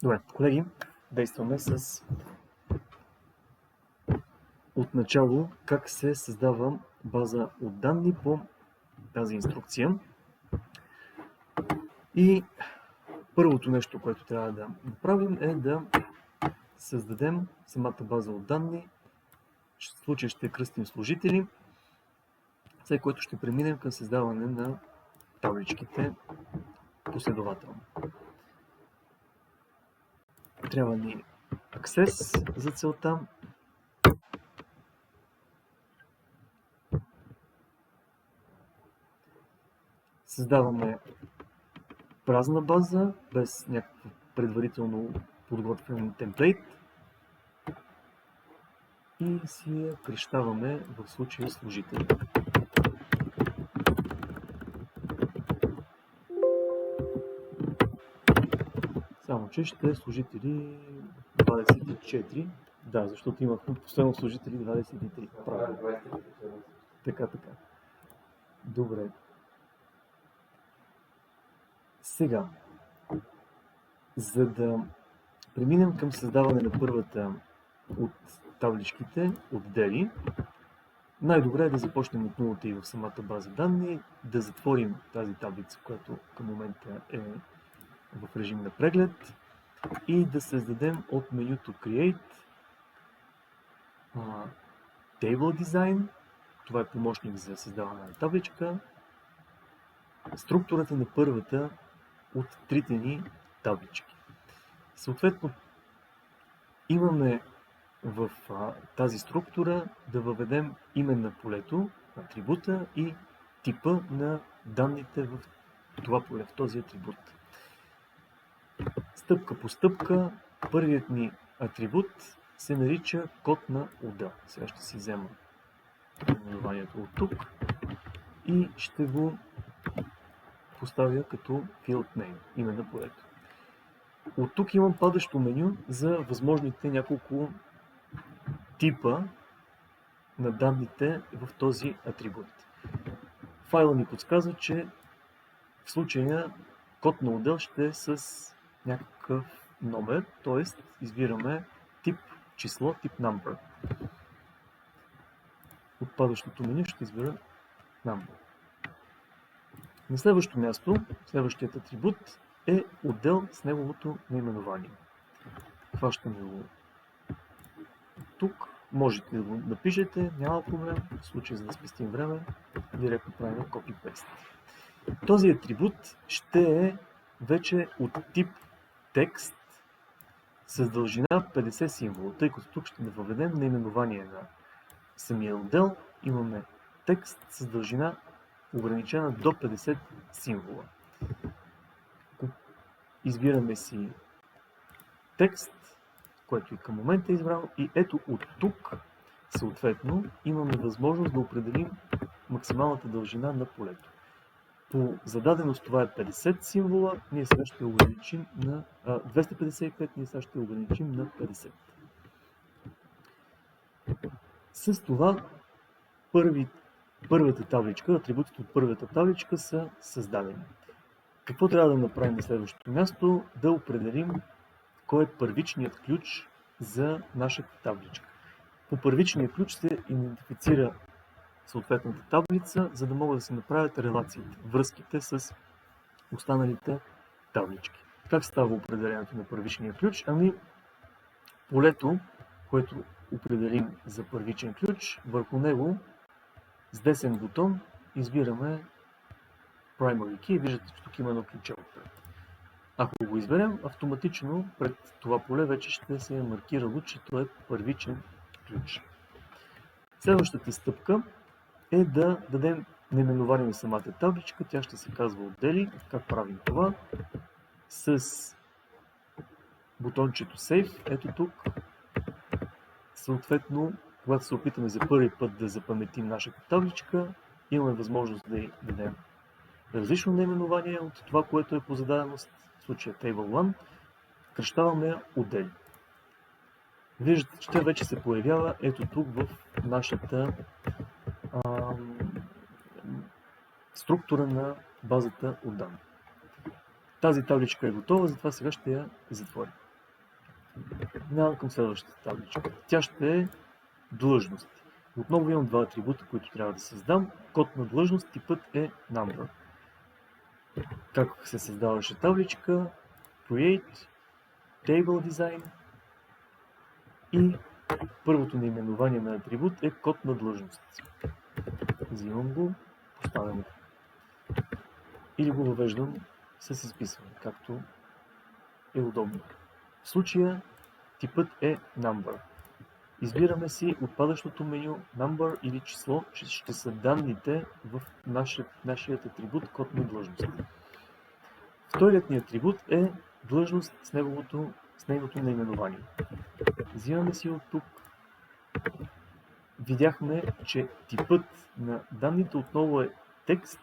Добре, колеги, действаме с отначало как се създава база от данни по тази инструкция. И първото нещо, което трябва да направим, е да създадем самата база от данни. В случая ще кръстим служители, след което ще преминем към създаване на табличките последователно. Трябва ни аксес за целта. Създаваме празна база, без някакво предварително подготвен темплейт. И си я кръщаваме в случая служители. Само че ще е служители 24. Да, защото имахме последно служители 23. Правилно. Така. Добре. Сега, за да преминем към създаване на първата от табличките, отдели, най-добре е да започнем от нулата и в самата база данни, да затворим тази таблица, която към момента е в режим на преглед, и да създадем от менюто Create Table Design. Това е помощник за създаване на табличка. Структурата на първата от трите ни таблички. Съответно, имаме в тази структура да въведем име на полето, атрибута и типа на данните в това поле, в този атрибут. Стъпка по стъпка, първият ни атрибут се нарича код на отдел. Сега ще си взема наименованието от тук и ще го поставя като field name, име на полето. От тук имам падащо меню за възможните няколко типа на данните в този атрибут. Файла ни подсказва, че в случая код на отдел ще е с някакъв номер, т.е. избираме тип число, тип number. От падащото меню ще избера number. На следващото място, следващият атрибут е отдел с неговото наименование. Хващаме го тук. Можете да го напишете, няма проблем. В случай, за да спестим време, директно правим copy-paste. Този атрибут ще е вече от тип текст с дължина 50 символа, тъй като тук ще въведем наименование на самия отдел. Имаме текст с дължина ограничена до 50 символа. Избираме си текст, който и към момента е избрал, и ето от тук съответно имаме възможност да определим максималната дължина на полето. По зададеност това е 50 символа, ние сега ще ограничим на 255, ние сега ще ограничим на 50. С това първата табличка, атрибутите от първата табличка са създадени. Какво трябва да направим на следващото място? Да определим кой е първичният ключ за нашата табличка. По първичния ключ се идентифицира съответната таблица, за да могат да се направят релациите, връзките с останалите таблички. Как става определението на първичния ключ? Ами, полето, което определим за първичен ключ, върху него с десен бутон избираме Primary Key. Виждате, че тук има едно ключе отпред. Ако го изберем, автоматично пред това поле вече ще се е маркирало, че това е първичен ключ. Следващата стъпка е да дадем наименование на самата табличка. Тя ще се казва отдели. Как правим това? С бутончето Save. Ето тук. Съответно, когато се опитаме за първи път да запаметим нашата табличка, имаме възможност да й дадем различно наименование от това, което е по зададеност, в случая Table 1, кръщаваме отдели. Виждате, че тя вече се появява ето тук в нашата структура на базата от данни. Тази табличка е готова, затова сега ще я затворим. Минавам към следващата табличка. Тя ще е длъжности. Отново имам два атрибута, които трябва да създам. Код на длъжност, типът е number. Как се създаваше табличка? Create, Table Design и първото наименование на атрибут е код на длъжност. Взимам го, поставям го. Или го въвеждам с изписване, както е удобно. В случая типът е number. Избираме си отпадащото меню number или число, че ще са данните в нашия атрибут код на длъжност. Вторият ни атрибут е длъжност с нейното наименование. Взимаме си от тук. Видяхме, че типът на данните отново е текст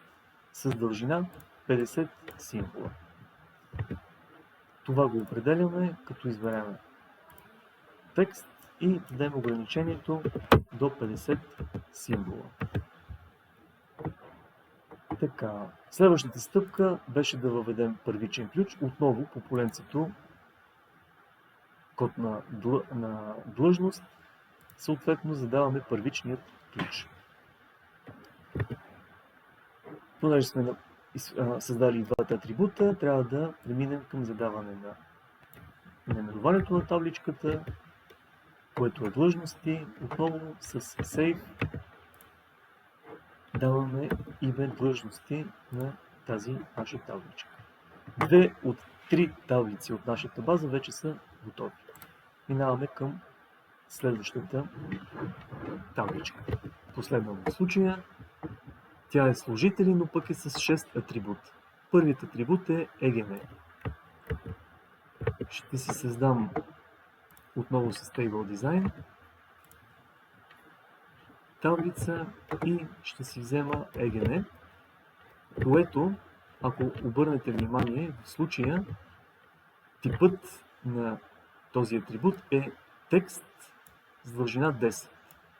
с дължина 50 символа. Това го определяме, като изберем текст и дадем ограничението до 50 символа. Така, следващата стъпка беше да въведем първичен ключ, отново по поленцето код на длъжност, съответно задаваме първичният ключ. Понеже сме създали двата атрибута, трябва да преминем към задаване на наименованието на табличката, което е длъжности. Отново с Save даваме име длъжности на тази наша табличка. Две от три таблици от нашата база вече са готови. Минаваме към следващата табличка. Последна в случая. Тя е служители, но пък е с 6 атрибута. Първият атрибут е EGN. Ще си създам отново с Table Design таблица и ще си взема EGN, което, ако обърнете внимание, в случая типът на този атрибут е текст с дължина 10.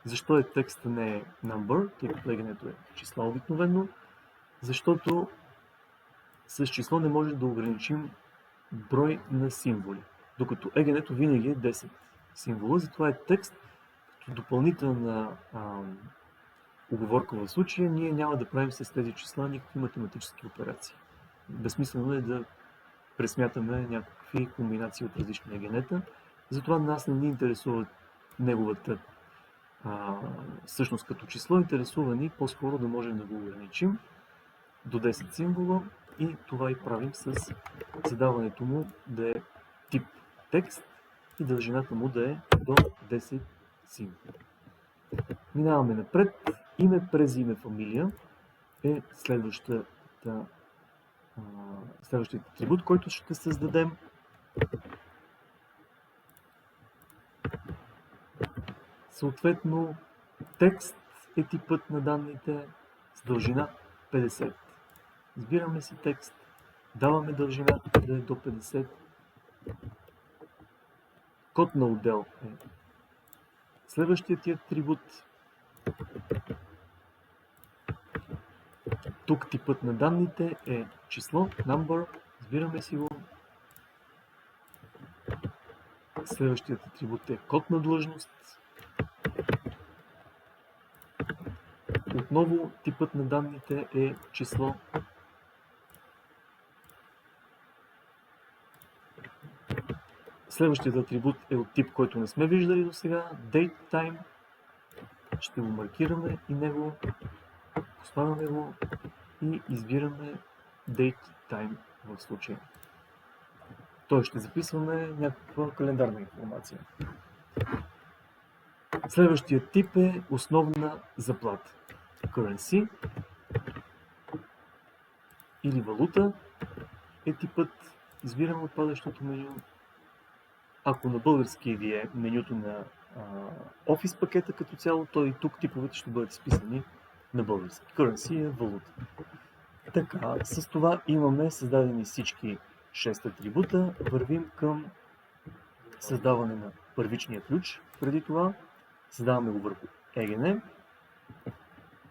Защо е текст, не е number, тъй като EGN е числа обикновено? Защото с число не може да ограничим брой на символи, докато EGN винаги е 10 символа, затова е текст. Като допълнителна уговорка в случая, ние няма да правим с тези числа никакви математически операции. Безсмислено е да пресмятаме някакви комбинации от различни EGN-та, затова нас не ни интересува неговата същност като число, интересува ни по-скоро да можем да го ограничим до 10 символа и това и правим с задаването му да е тип текст и дължината му да е до 10 символа. Минаваме напред. Име през име фамилия е следващият атрибут, който ще създадем. Съответно, текст е типът на данните с дължина 50. Избираме си текст, даваме дължина да е до 50. Код на отдел е следващият ти атрибут. Тук типът на данните е число, number, избираме си го. Следващият атрибут е код на длъжност. Отново типът на данните е число. Следващият атрибут е от тип, който не сме виждали до сега. Date time. Ще го маркираме и него. Поставяме го и избираме Date time в случая. Той ще записваме някаква календарна информация. Следващият тип е основна заплата. Currency или валута е типът. Избираме отпадащото меню. Ако на български ви е менюто на Office пакета като цяло, то и тук типовете ще бъдат изписани на български. Currency е валута. Така, с това имаме създадени всички 6 атрибута. Вървим към създаване на първичния ключ. Преди това създаваме го върху EGN.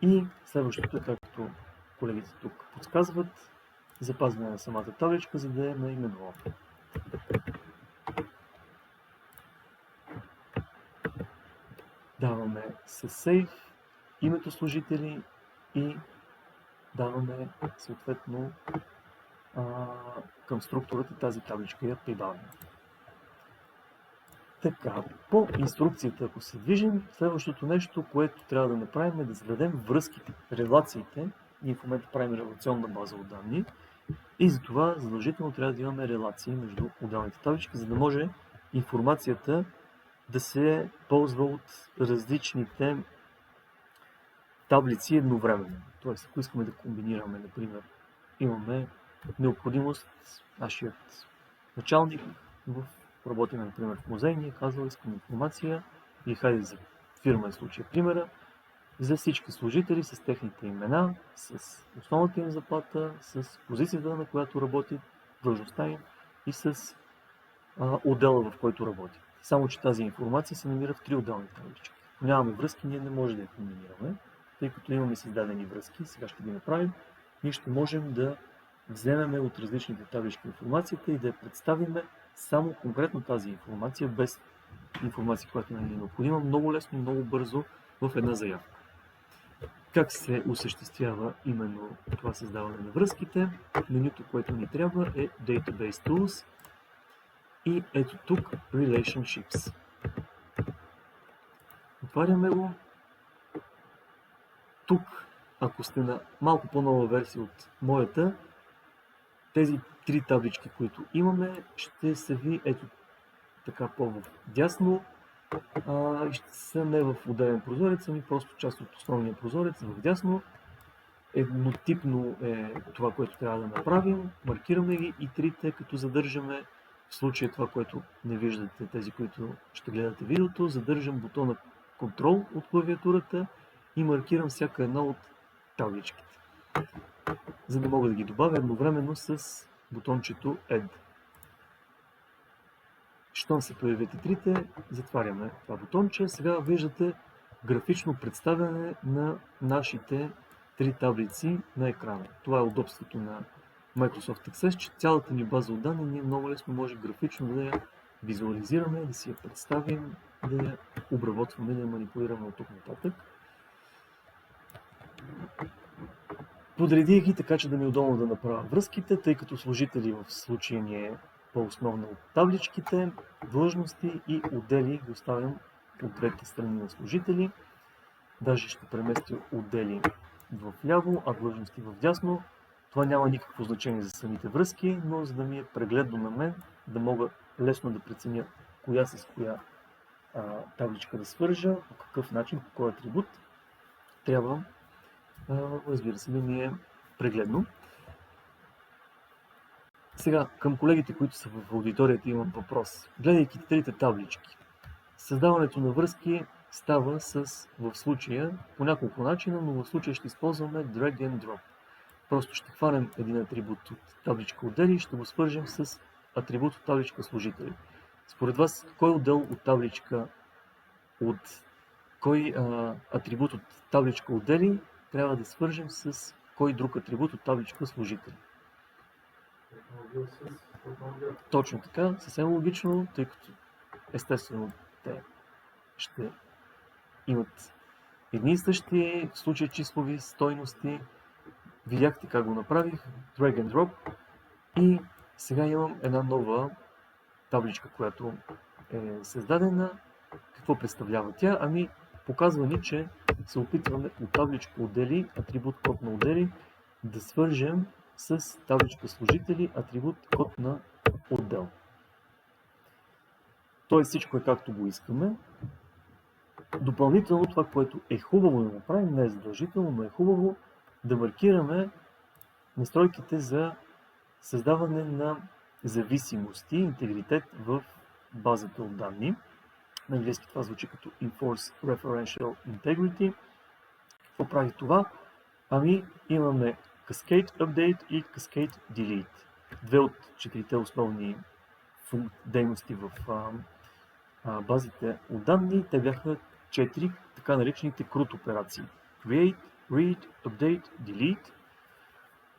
И следващото, както колегите тук подсказват, запазване на самата табличка, за да е наименована. с save, името служители и даваме съответно към структурата тази табличка я прибавяме. Така, по инструкцията, ако се движим, следващото нещо, което трябва да направим е да зададем връзките, релациите. Ние в момента правим релационна база от данни и затова задължително трябва да имаме релации между отделните таблички, за да може информацията да се ползва от различните таблици едновременно. Тоест, ако искаме да комбинираме, например, имаме необходимост, нашият началник работим, например, в музей, ние казваме, искам информация или хайде за фирма е случая примера, за всички служители с техните имена, с основната им заплата, с позицията, на която работят, длъжността им и с отдела, в който работят. Само че тази информация се намира в 3 отделни таблички. Ако нямаме връзки, ние не можем да я комбинираме, тъй като имаме създадени връзки, сега ще ги направим, ние ще можем да вземем от различните таблички информацията и да я представим само конкретно тази информация, без информация, която не е необходима, много лесно и много бързо в една заявка. Как се осъществява именно това създаване на връзките? Менюто, което ни трябва е Database Tools и ето тук Relationships. Отваряме го. Тук, ако сте на малко по-нова версия от моята, тези 3 таблички, които имаме, ще са ви ето така по-вдясно. Ще са не в отделен прозорец, ами просто част от основния прозорец вдясно. Еднотипно е това, което трябва да направим. Маркираме ги и трите, като задържаме в случая това, което не виждате, тези, които ще гледате видеото, задържам бутона Control от клавиатурата и маркирам всяка една от табличките, за да мога да ги добавя едновременно с бутончето Add. Щом се появят и трите, затваряме това бутонче. Сега виждате графично представяне на нашите 3 таблици на екрана. Това е удобството на Microsoft Access, че цялата ни база от данни ние много лесно може графично да я визуализираме, да си я представим, да я обработваме, да я манипулираме от тук нататък. Подредих ги така, че да ми е удобно да направя връзките, тъй като служители в случая ни е по-основно от табличките, длъжности и отдели ги оставям от двете страни на служители. Даже ще преместя отдели в ляво, а длъжности в дясно. Това няма никакво значение за самите връзки, но за да ми е прегледно на мен, да мога лесно да преценя коя с коя табличка да свържа, по какъв начин, по кой атрибут, трябва, разбира се, да ми е прегледно. Сега, към колегите, които са в аудиторията, имам въпрос. Гледайки трите таблички, създаването на връзки става в случая по няколко начина, но в случая ще използваме Drag and Drop. Просто ще хванем един атрибут от табличка отдели и ще го свържем с атрибут от табличка служители. Според вас, кой атрибут от табличка отдели трябва да свържем с кой друг атрибут от табличка служители? Точно така, съвсем логично, тъй като естествено те ще имат едни и същи, в случай числови стойности. Видяхте как го направих, Drag and Drop, и сега имам една нова табличка, която е създадена. Какво представлява тя? Ами, показва ни, че се опитваме от табличка отдели, атрибут код на отдели, да свържем с табличка служители, атрибут код на отдел. Тоест всичко е както го искаме. Допълнително това, което е хубаво да направим, не е задължително, но е хубаво да маркираме настройките за създаване на зависимости, интегритет в базата от данни. На английски това звучи като Enforce Referential Integrity. Какво прави това? Ами имаме Cascade Update и Cascade Delete. Две от 4 основни дейности в базите от данни. Те бяха 4 така наречените CRUD операции. Create, Read, Update, Delete.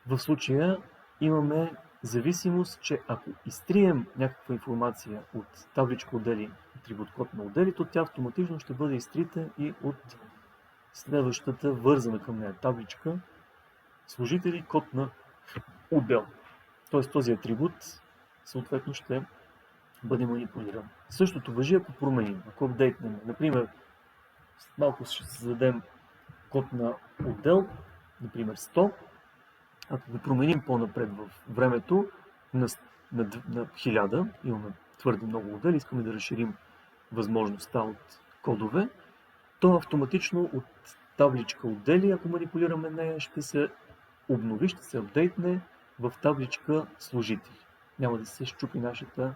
В случая имаме зависимост, че ако изтрием някаква информация от табличка отдели, атрибут код на отдели, то тя автоматично ще бъде изтрита и от следващата вързана към нея табличка служители код на отдел. Тоест този атрибут съответно ще бъде манипулиран. Същото важи, ако променим, ако апдейтнем. Например, малко ще създадем код на отдел, например 100. Ако го променим по-напред в времето на 1000, имаме твърде много отдели, искаме да разширим възможността от кодове, то автоматично от табличка отдели, ако манипулираме нея, ще се обнови, ще се апдейтне в табличка служители. Няма да се счупи нашата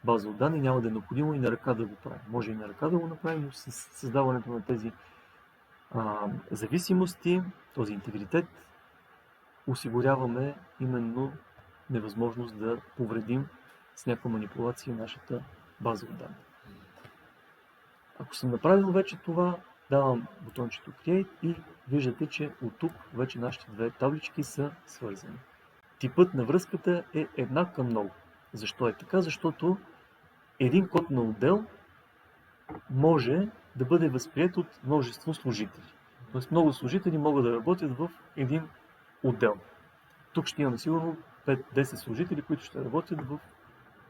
база от данни, няма да е необходимо и на ръка да го правим. Може и на ръка да го направим, но с създаването на тези зависимости, този интегритет, осигуряваме именно невъзможност да повредим с някаква манипулация нашата база от данни. Ако съм направил вече това, давам бутончето Create и виждате, че от тук вече нашите две таблички са свързани. Типът на връзката е една към много. Защо е така? Защото един код на отдел може да бъде възприет от множество служители. Тоест много служители могат да работят в един отдел. Тук ще имаме сигурно 5-10 служители, които ще работят в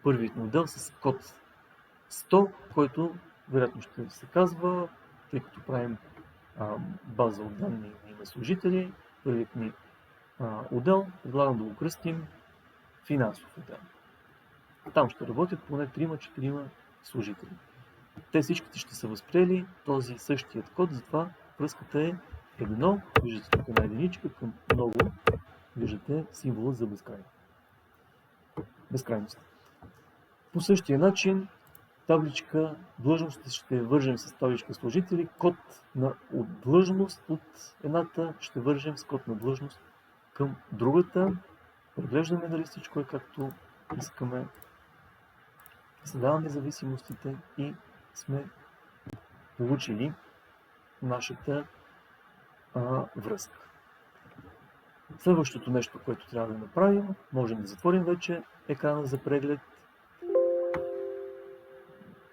първият модел с код 100, който вероятно ще се казва, тъй като правим база от данни на име служители, първият ни отдел, предлагам да го кръстим финансов отдел. Там ще работят поне 3-4 служители. Те всичките ще са възприели този същият код, затова връзката е едно, виждате тук една единичка към много, виждате символа за безкрайност. По същия начин табличка длъжност ще вържем с табличка служители, код на длъжност от едната ще вържем с код на длъжност към другата. Преглеждаме дали всичко е както искаме. Създаваме зависимостите и сме получили нашата връзка. Следващото нещо, което трябва да направим, можем да затворим вече екрана за преглед.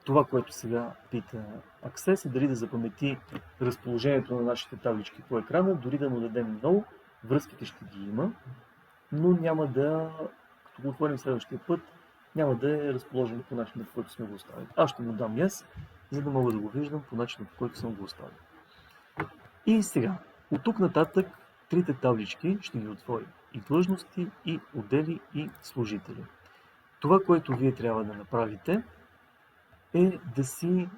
Това, което сега пита Access, е дали да запамети разположението на нашите таблички по екрана, дори да му дадем много, връзките ще ги има, но няма да, като го отворим следващия път, няма да е разположено по начина, по който сме го оставили. Аз ще му дам Yes, за да мога да го виждам по начина, по който съм го оставил. И сега, от тук нататък, трите таблички ще ги отворим. И длъжности, и отдели, и служители. Това, което вие трябва да направите, е да си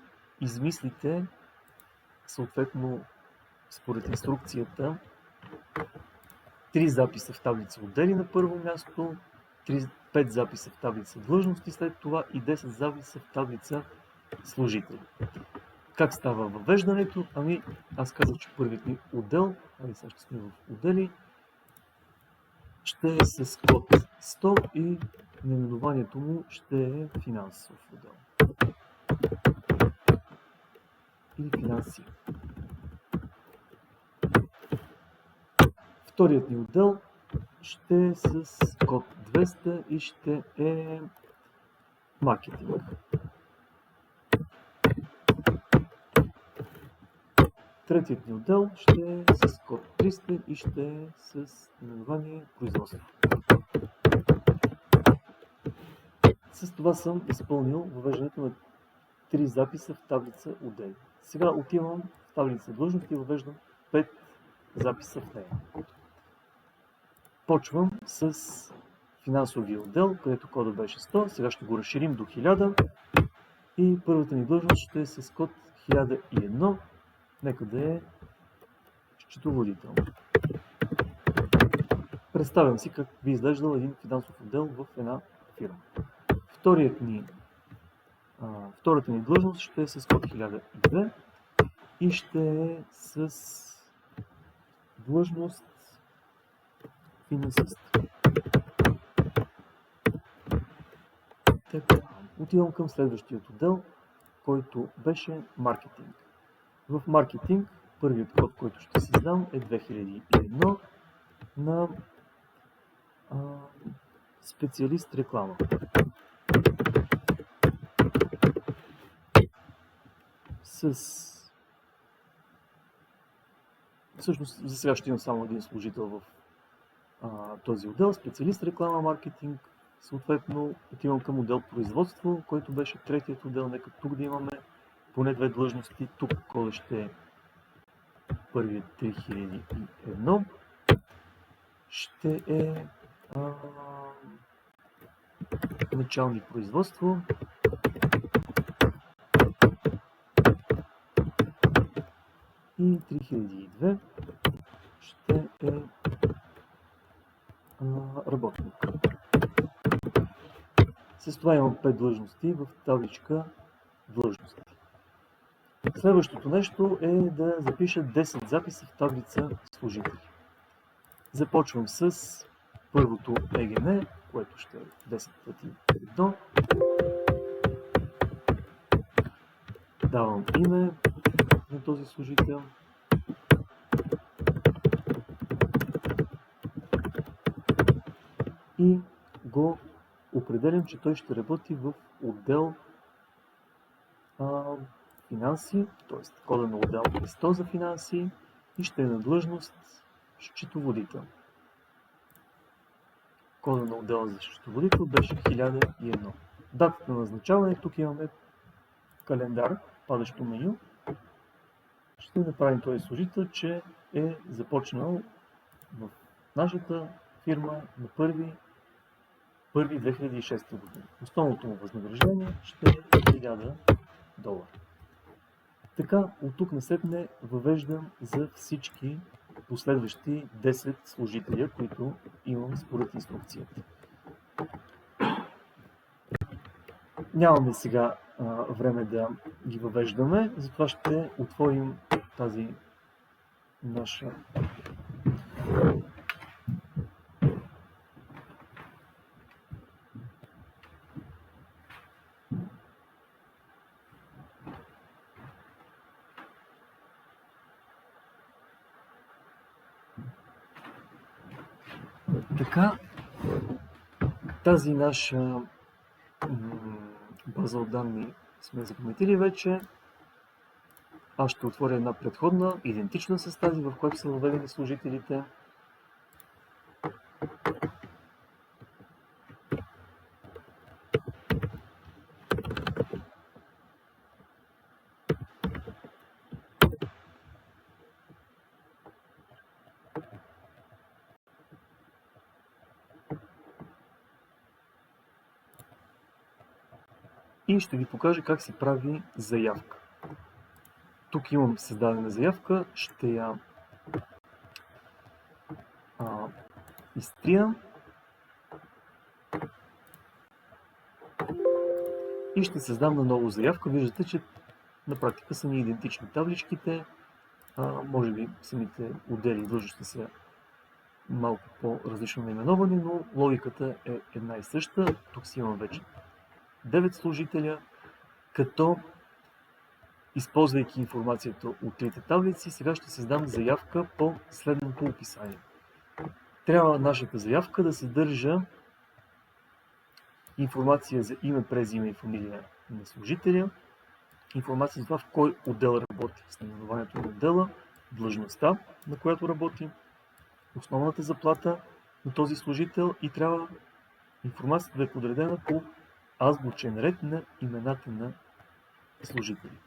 измислите, съответно, според инструкцията, 3 записа в таблица отдели на първо място, 5 записа в таблица длъжности след това и 10 записа в таблица служители. Как става въвеждането? Ами, аз казах, че първият ни отдел, сега ще сме в отдели, ще е с код 100 и наименованието му ще е финансов отдел. Или финанси. Вторият ни отдел ще е с код 200 и ще е маркетинг. Третият ни отдел ще е с код 300 и ще е с наименование производство. С това съм изпълнил въвеждането на 3 записа в таблица отдели. Сега отивам в таблица длъжности и въвеждам 5 записа в нея. Почвам с финансовия отдел, където кода беше 100. Сега ще го разширим до 1000 и първата ни длъжност ще е с код 1001. Нека да е счетоводител. Представям си как би изглеждал един финансов отдел в една фирма. Втората ни длъжност ще е с код 1002 и ще е с длъжност финансист. Така, отивам към следващия отдел, който беше маркетинг. В маркетинг първият код, който ще си издам е 2001 на специалист реклама. Всъщност, за сега ще имам само един служител в този отдел, специалист реклама, маркетинг. Съответно, отивам към отдел производство, който беше третият отдел. Нека тук да имаме поне две длъжности. Тук кода ще е първият 3001. Ще е началник производство. И 3002 ще е работник. С това имам 5 длъжности в табличка длъжности. Следващото нещо е да запиша 10 записа в таблица служители. Започвам с първото ЕГН, което ще е 10 пъти 1. Давам име на този служител. И го определям, че той ще работи в отдел финанси, т.е. кода на отдел е 100 за финанси и ще е на длъжност счетоводител. Кода на отдела за счетоводител беше 1001. Датата на назначаване, тук имаме календар, падащо меню. Ще направим този служител, че е започнал в нашата фирма на 1.1.2006 година. Основното му възнаграждение ще е $1000. Така, от тук насетне въвеждам за всички последващи 10 служителя, които имам според инструкцията. Нямаме сега време да ги въвеждаме, затова ще отворим тази наша така, тази наша база от данни сме запаметили вече. Аз ще отворя една предходна, идентична с тази, в която са въведени служителите. И ще ви покажа как се прави заявка. Тук имам създадена заявка, ще я изтрия и ще създам на ново заявка. Виждате, че на практика са ни идентични табличките. Може би самите отдели и длъжности са малко по-различно наименовани, но логиката е една и съща. Тук си имам вече 9 служителя, като използвайки информацията от трите таблици, сега ще създам заявка по следното описание. Трябва нашата заявка да съдържа информация за име, презиме и фамилия на служителя, информация за това в кой отдел работи, с наименованието на отдела, длъжността, на която работи, основната заплата на този служител и трябва информацията да е подредена по азбучен ред на имената на служителите.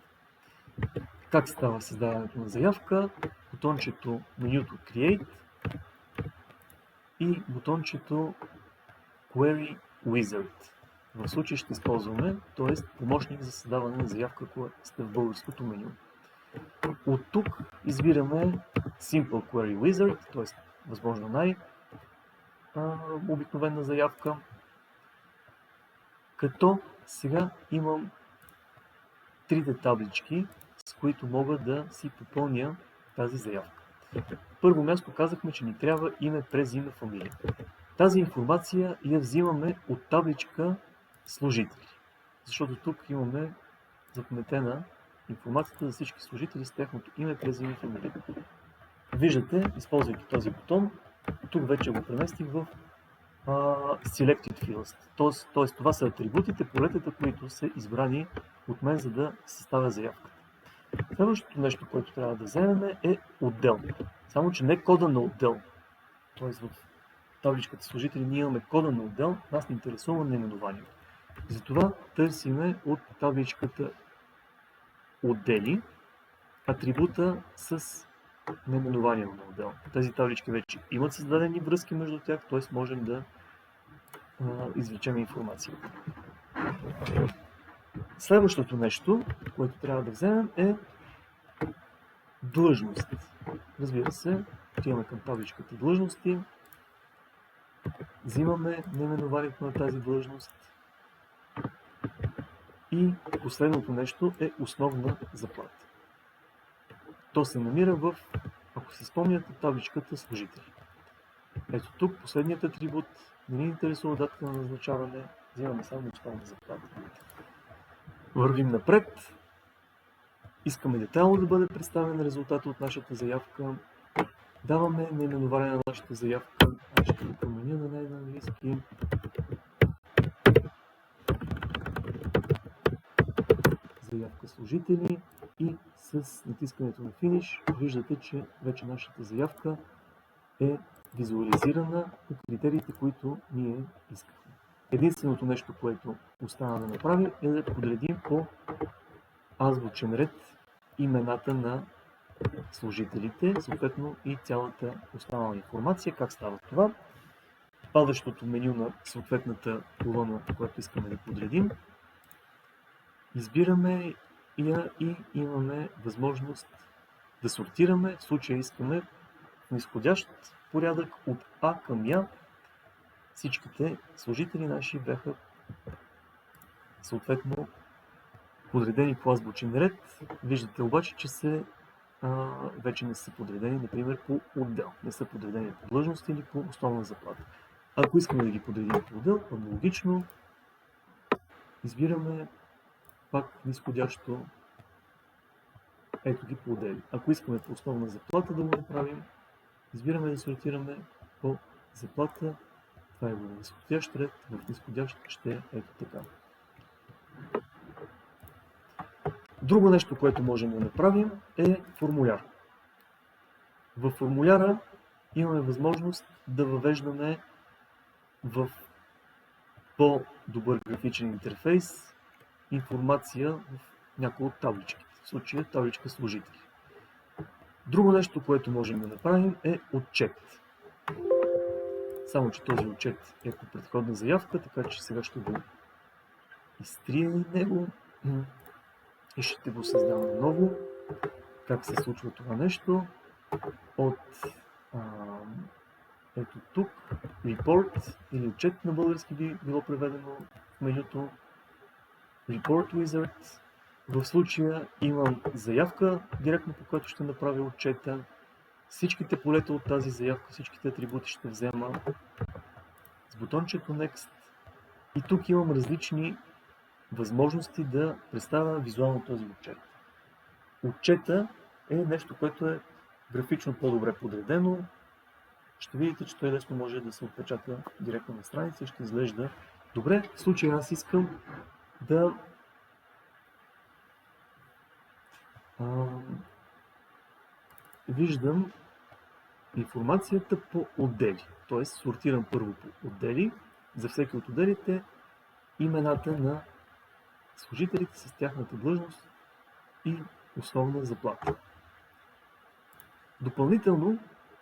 Как става създаването на заявка? Бутончето менюто Create и бутончето Query Wizard. В случай ще използваме, т.е. помощник за създаване на заявка, ако сте в българското меню. От тук избираме Simple Query Wizard, т.е. възможно най-обикновена заявка. Като сега имам трите таблички, с които мога да си попълня тази заявка. Първо място казахме, че ни трябва име, презиме, фамилия. Тази информация я взимаме от табличка служители, защото тук имаме запаметена информацията за всички служители с тяхното име, презиме, фамилия. Виждате, използвайки този бутон, тук вече го преместих в selected fields. Тоест, това са атрибутите, полетата, които са избрани от мен, за да съставя заявката. Следващото нещо, което трябва да вземем, е отдел. Само че не кода на отдел. Тоест в табличката служители ние имаме кода на отдел, нас не интересува наименованието. Затова търсиме от табличката отдели атрибута с наименование на отдел. Тези таблички вече имат създадени връзки между тях, т.е. можем да извлечем информация. Следващото нещо, което трябва да вземем, е длъжност. Разбира се, отиваме към табличката длъжности, взимаме наименованието на тази длъжност и последното нещо е основна заплата. То се намира в, ако си спомняте, табличката служители. Ето тук последният атрибут, не ни интересува датата на назначаване, взимаме само основна заплата. Вървим напред. Искаме детайлно да бъде представен резултат от нашата заявка. Даваме наименование на нашата заявка. Аз ще го променя на най-английски. Заявка служители и с натискането на Finish виждате, че вече нашата заявка е визуализирана по критериите, които ние искахме. Единственото нещо, което остана да направим, е да подредим по азбучен ред имената на служителите, съответно и цялата останала информация. Как става това? Падащото меню на съответната колона, която искаме да подредим, избираме я и имаме възможност да сортираме. В случая искаме в низходящ порядък от А към Я. Всичките служители наши бяха съответно подредени по азбучен ред. Виждате обаче, че вече не са подредени, например, по отдел. Не са подредени по длъжност или по основна заплата. Ако искаме да ги подредим по отдел, аналогично избираме пак низходящо, ето ги по отдели. Ако искаме по основна заплата да го направим, избираме да сортираме по заплата. Това е в низходящ ред, в низходящ ще е ето така. Друго нещо, което можем да направим, е формуляр. В формуляра имаме възможност да въвеждаме в по-добър графичен интерфейс информация в някои от табличките. В случая табличка служители. Друго нещо, което можем да направим, е отчет. Само че този отчет е по предходна заявка, така че сега ще го изтрием него и ще го създам наново. Как се случва това нещо? От ето тук, Report или отчет на български би било преведено в менюто Report Wizard. В случая имам заявка, директно по която ще направя отчета. Всичките полета от тази заявка, всичките атрибути ще взема с бутончето Next. И тук имам различни възможности да представя визуално този отчет. Отчета е нещо, което е графично по-добре подредено. Ще видите, че той лесно може да се отпечата директно на страница и ще изглежда добре. В случая аз искам да виждам информацията по отдели. Т.е. сортирам първо по отдели. За всеки от отделите имената на служителите с тяхната длъжност и основна заплата. Допълнително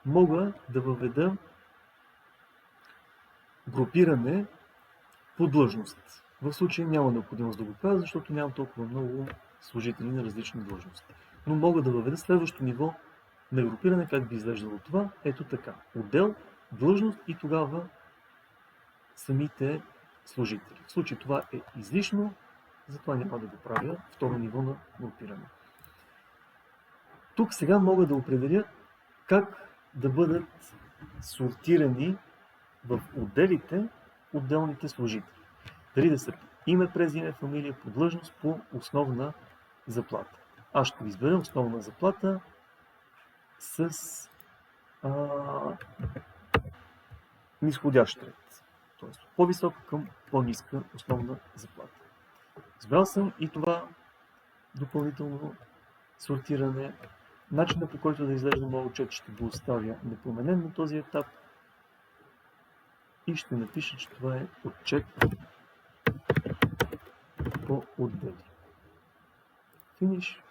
мога да въведа групиране по длъжност. В случая няма необходимост да го правя, защото нямам толкова много служители на различни длъжности. Но мога да въведа следващото ниво на групиране, как би изглеждало това. Ето така. Отдел, длъжност и тогава самите служители. В случай това е излишно, затова няма да го правя. Второ ниво на групиране. Тук сега мога да определя как да бъдат сортирани в отделите отделните служители. Дали да са име, през име, фамилия, по длъжност, по основна заплата. Аз ще избера основна заплата с низходящ ред. т.е. от по-висока към по-ниска основна заплата. Избрал съм и това допълнително сортиране. Начинът, по който да изглежда моят отчет, ще го оставя непроменен на този етап и ще напиша, че това е отчет по отдели. Финиш.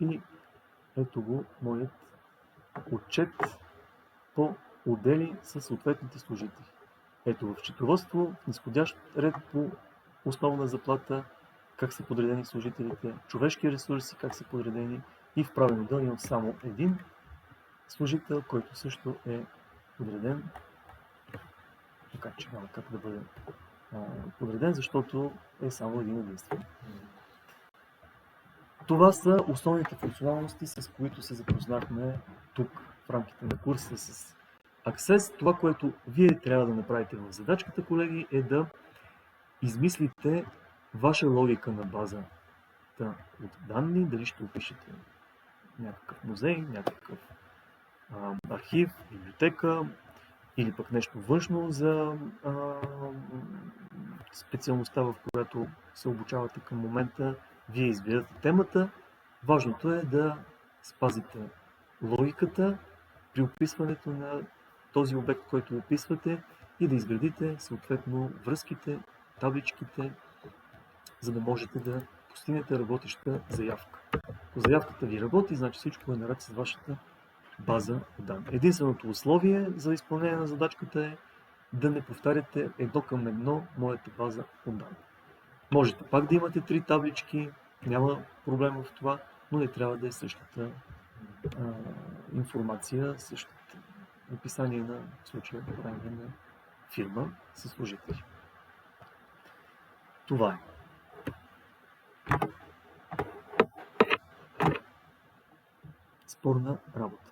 И ето го моят отчет по отдели със съответните служители. Ето в счетоводство, в низходящ ред по основна заплата, как са подредени служителите, човешки ресурси, как са подредени, и в правен отдел имам само един служител, който също е подреден, така че няма как да бъде подреден, защото е само един единствен. Това са основните функционалности, с които се запознахме тук в рамките на курса с Access. Това, което вие трябва да направите в задачката, колеги, е да измислите ваша логика на базата от данни, дали ще опишете някакъв музей, някакъв архив, библиотека или пък нещо външно за специалността, в която се обучавате към момента. Вие избирате темата. Важното е да спазите логиката при описването на този обект, който описвате, и да изградите съответно връзките, табличките, за да можете да постигнете работеща заявка. Ако заявката ви работи, значи всичко е наред с вашата база данни. Единственото условие за изпълнение на задачката е да не повтаряте едно към едно моята база данни. Можете пак да имате 3 таблички, няма проблем в това, но не трябва да е същата информация, същото описание на случая на фирма със служители. Това е. Спорна работа.